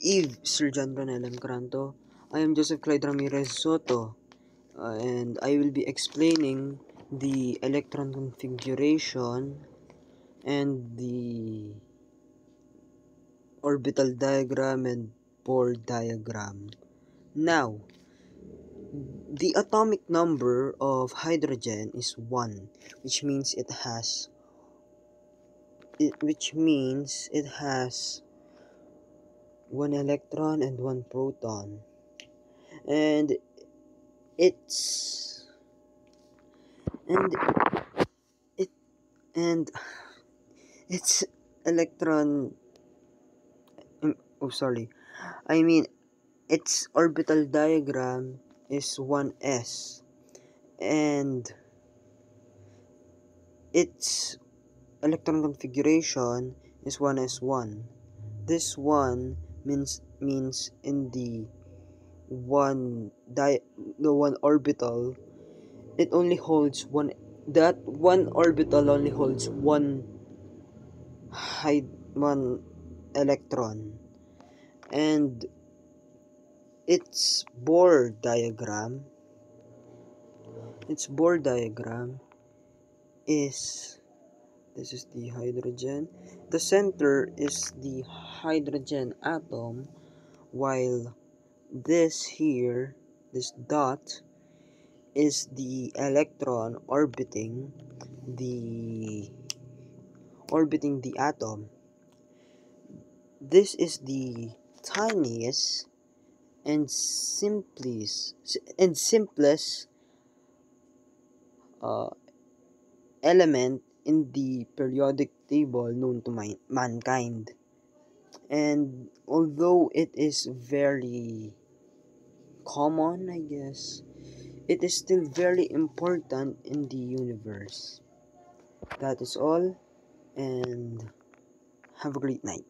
Eve Sir John Ronel Cranto. I am Joseph Clyde Ramirez Soto, and I will be explaining the electron configuration and the orbital diagram and Bohr diagram. Now, the atomic number of hydrogen is 1, which means it has one electron and one proton, and it's and it and its electron I mean its orbital diagram is 1s, and its electron configuration is 1s1. This one means in the one orbital, it only holds one orbital only holds one electron, and its Bohr diagram is, this is the hydrogen. The center is the hydrogen atom, while this dot is the electron orbiting the atom. This is the tiniest and simplest element in the periodic table known to mankind. And although it is very common, I guess, it is still very important in the universe. That is all, and have a great night.